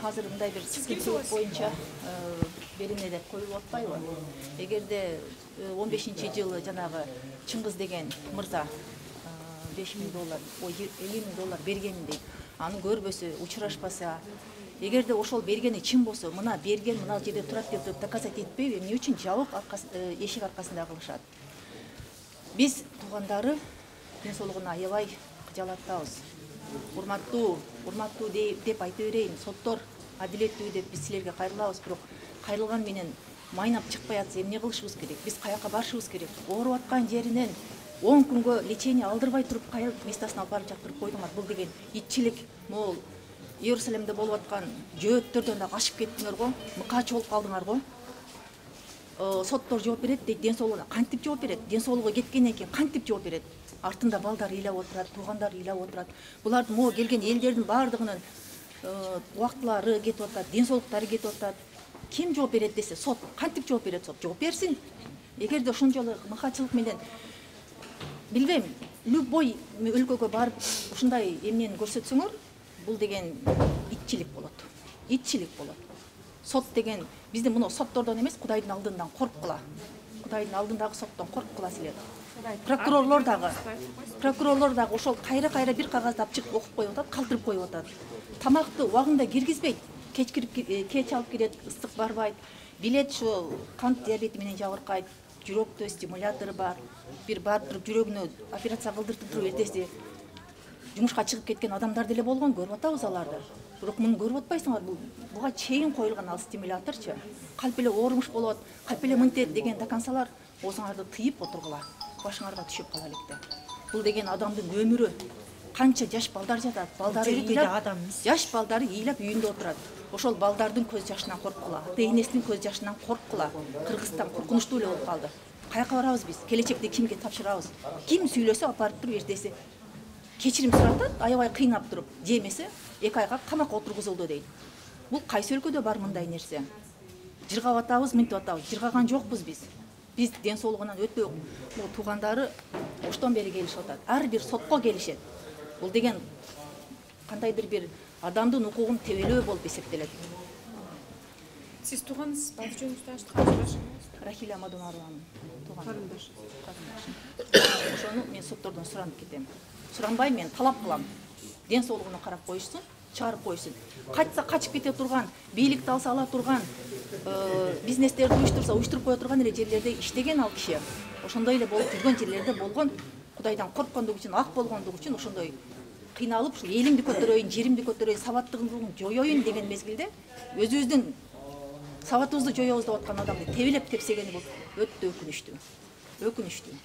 азыр мындай бир сызгынчылык боюнча берине деп коюлуп атпайбы? Эгерде 15-жылы жанагы Чыңгыз деген мырза $5.000, $50.000 бергенин дейт. Аны көрбөсө, учурашпаса, эгерде ошол бергени чын болсо, мына берген мына жерде турат деп доказать этпейби? Эмне үчүн жабык эшик аркасында кылышат? Биз туугандары ден соолугуна аябай кыжалаттабыз. Урматтуу деп айта берейин. Соттор адилеттүү деп биз силерге кайрылабыз, бирок кайрылган менен майнап чыкпай атса эмне кылышыбыз керек? Биз каяка барышыбыз керек? Ооруп аткан жеринен 10 күнгө лечение алдырбай туруп кайра местасына алып барып жактырып койдуңар. Бул деген итчилик. Могул Иерусалимде болуп аткан жөөттөрдөн да качып кеттиңер го, мыкаачы болуп калдыңар го. Соттор жооп берет дейт, ден соолугуна кантип жооп берет? Ден соолугу кеткенден кийин кантип жооп берет? Артында балдар ыйлап отурат, туугандар ыйлап отурат. Булардын могу келген элдердин баардыгынын убактылары кетип атат, ден соолуктары кетип атат. Ким жооп берет десе, сот кантип жооп берет? Сот жооп берсин. Эгерде ушунчалык мыкаачылык менен билбейм, любой өлкөгө барып ушундай эмнени көрсөтсөңөр, бул деген итчилик болот. Итчилик болот. Сот деген биздин мына соттордон эмес, Кудайдын алдынан корккула. Кудайдын алдындагы соттон корккула силер. Прокурорлор дагы ошол кайра бир кагаздап чыгып окуп коюп атат, калтырып коюп атат. Тамакты убагында киргизбейт. Кеч алып келет, ыстык барбайт. Билет ушу кант диабети менен жабыркайт. Жүрөктө стимулятору бар. Бир барып туруп жүрөгүнө операция кылдыртып туруп эртеси жумушка чыгып кеткен адамдар деле болгон, көрүп атабыз аларды. Бирок муну көрүп атпайсыңар, буга чейин коюлган ал стимуляторчу. Калп эле оорумуш болот, калп эле мынтет деген докансалар оозуңарды тыйып отургула. Башыңарга түшүп кала электе. Бул деген адамдын өмүрү. Канча жаш балдар жатат, балдары ыйлап, жаш балдары ыйлап үйүндө отурат. Ошол балдардын көз жашынан корккула, ата-энесинин көз жашынан корккула. Кыргызстан коркунучтуу эле болуп калды. Каяка барабыз биз? Келечекте кимге тапшырабыз? Ким сүйлөсө апарып туруп эртеси кечирим суратат, аябай кыйнап туруп, же эмесе 2 айга камакка отургузулду дейт. Бул кайсы өлкөдө бар мындай нерсе? Жыргап атабыз, мынтип атабыз. Жыргаган жокпуз биз. Биз ден соолугунан өтө туугандары оштон бери келишип атат. Ар бир сотко келишет. Бул деген кандайдыр бир адамдын укугун тебелөө болуп эсептелет. Сиз тууганысыз, баары жөнүндө аштык. Рахиля Мадумарованын тууганы. Ошону мен соттордон суранып кетем. Суранбай мен талап кылам. Ден соолугуна карап коюшсун, чыгарып коюшсун. Качса качып кете турган, бийликти алса ала турган, бизнестерди уюштуруп кое турган эле жерлерде иштеген ал киши. Ошондой эле болуп жүргөн жерлерде болгон, Кудайдан корккондугу үчүн, ак болгондугу үчүн ошондой кыйналып, ушул элимди көтөрөйүн, жеримди көтөрөйүн, сабаттыгымды жоёюн деген мезгилде өзүбүздүн сабатыбызды жоёбуз деп аткан адамды тебелеп тепсегени бул өтө өкүнүчтүү.